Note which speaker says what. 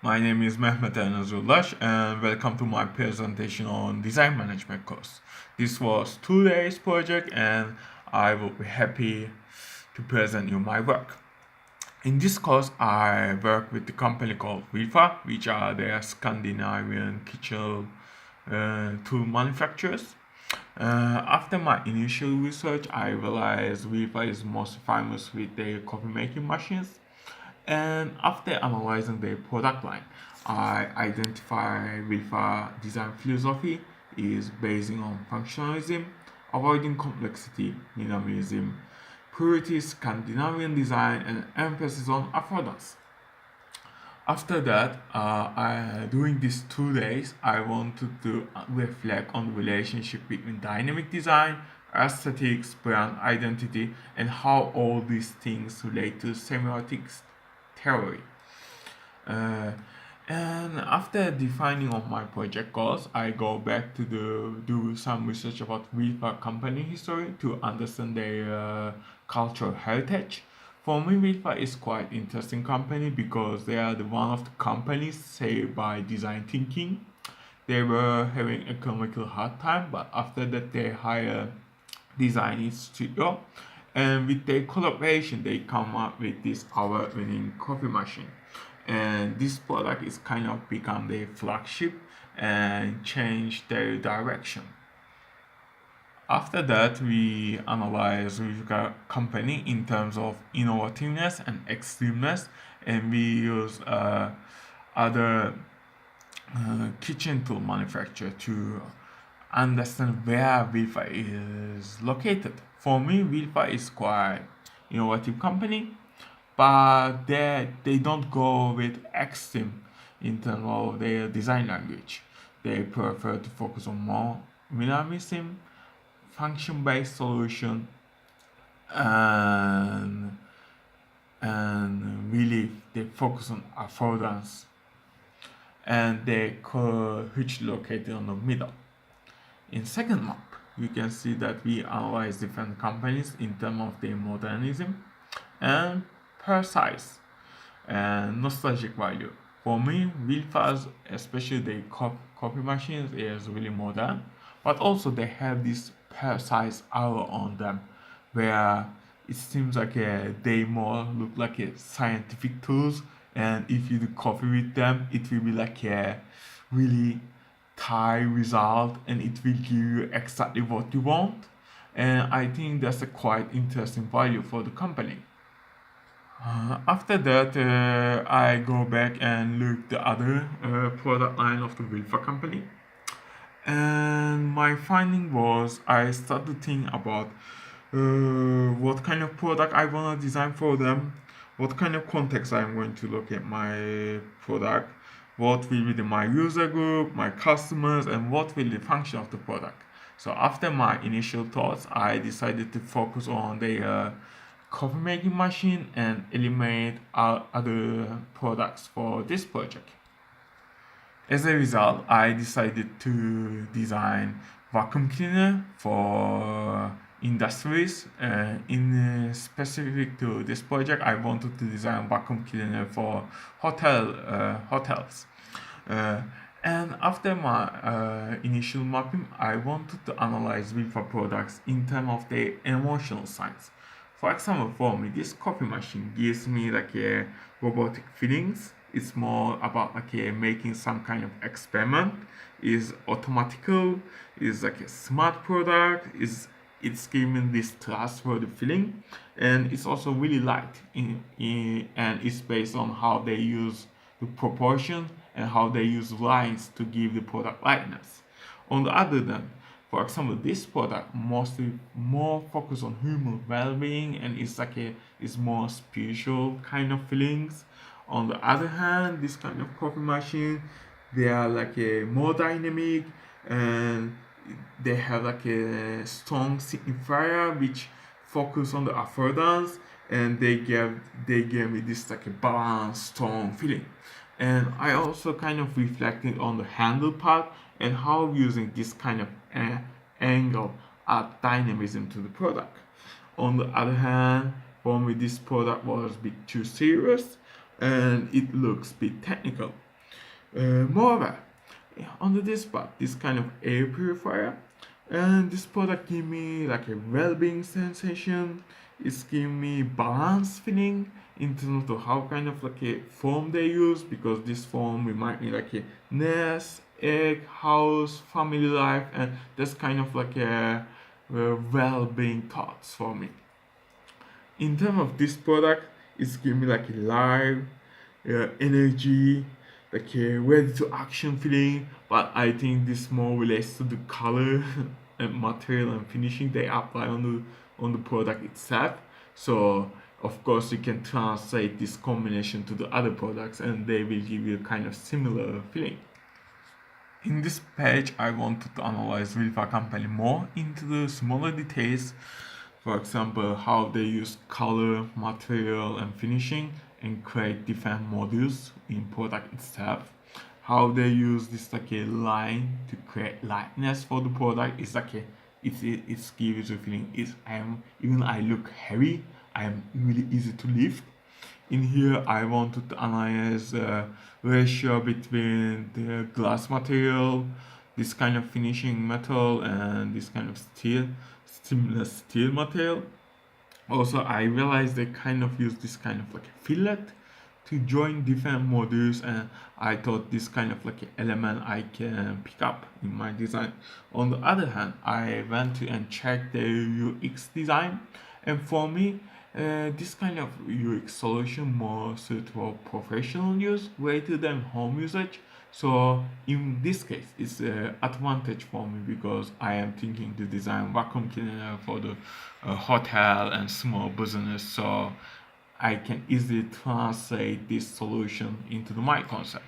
Speaker 1: My name is Mehmet Nazulash and welcome to my presentation on design management course. This was 2 days project and I will be happy to present you my work. In this course, I work with the company called Rifa, which are the Scandinavian kitchen tool manufacturers. After my initial research, I realized Rifa is most famous with their coffee making machines. And after analyzing their product line, I identify Rifa design philosophy is based on functionalism, avoiding complexity, minimalism, purity, Scandinavian design, and emphasis on affordance. After that, during these 2 days, I wanted to reflect on the relationship between dynamic design, aesthetics, brand identity, and how all these things relate to semiotics theory. Uh, and after defining on my project goals, I go back to do some research about Rifa company history to understand their cultural heritage. For me, Rifa is quite interesting company because they are the one of the companies saved by design thinking. They were having economical hard time, but after that they hire design studio, and with their collaboration they come up with this award-winning coffee machine, and this product is kind of become their flagship and change their direction. After that, we analyze Rivka company in terms of innovativeness and extremeness, and we use other kitchen tool manufacturer to understand where Wilfa is located. For me, Wilfa is quite innovative company, but they don't go with extreme in terms of their design language. They prefer to focus on more minimalism, function-based solution, and really they focus on affordance, and they which located on the middle. In second map, you can see that we analyze different companies in terms of their modernism and per size and nostalgic value. For me, Wilfas, especially the copy machines, is really modern, but also they have this per size arrow on them, where it seems like they more look like a scientific tools, and if you do copy with them, it will be like a really Thai result, and it will give you exactly what you want. And I think that's a quite interesting value for the company. After that, I go back and look the other product line of the Wilfa company. And my finding was I started to think about what kind of product I want to design for them, what kind of context I'm going to look at my product, what will be my user group, my customers, and what will the function of the product. So after my initial thoughts, I decided to focus on the coffee making machine and eliminate other products for this project. As a result, I decided to design vacuum cleaner for industries. In specific to this project, I wanted to design vacuum cleaner for hotels. Uh, and after my initial mapping, I wanted to analyze Wilfa products in terms of their emotional science. For example, for me, this coffee machine gives me like a robotic feelings. It's more about like a making some kind of experiment. Is automatical. Is like a smart product. Is it's giving this trustworthy feeling, and it's also really light and it's based on how they use the proportion and how they use lines to give the product lightness. On the other hand, for example, this product mostly more focused on human well-being, and it's like a it's more spiritual kind of feelings. On the other hand, this kind of coffee machine, they are like a more dynamic, and they have like a strong signifier which focus on the affordance, and they gave me this like a balanced strong feeling. And I also kind of reflected on the handle part and how using this kind of angle add dynamism to the product. On the other hand, for me this product was a bit too serious and it looks a bit technical. Moreover, under this part, this kind of air purifier, and this product give me like a well-being sensation. It's giving me balanced feeling in terms of how kind of like a foam they use, because this foam remind me like a nest, egg, house, family life, and that's kind of like a well-being thoughts for me. In terms of this product, it's giving me like a live energy, like a ready to action feeling. But I think this more relates to the color and material and finishing they apply on the product itself. So of course you can translate this combination to the other products and they will give you kind of similar feeling. In this page, I wanted to analyze Wilfa company more into the smaller details. For example, how they use color, material, and finishing and create different modules in product itself. How they use this like a line to create lightness for the product. It's like a it's gives you a feeling is I look heavy, I am really easy to lift. In here, I wanted to analyze the ratio between the glass material, this kind of finishing metal, and this kind of seamless steel material. Also, I realized they kind of use this kind of like a fillet to join different modules, and I thought this kind of like an element I can pick up in my design. On the other hand, I went to and checked the UX design, and for me, this kind of UX solution more suitable professional use rather than home usage. So in this case, it's an advantage for me because I am thinking to design vacuum cleaner for the hotel and small business. So I can easily translate this solution into my concept.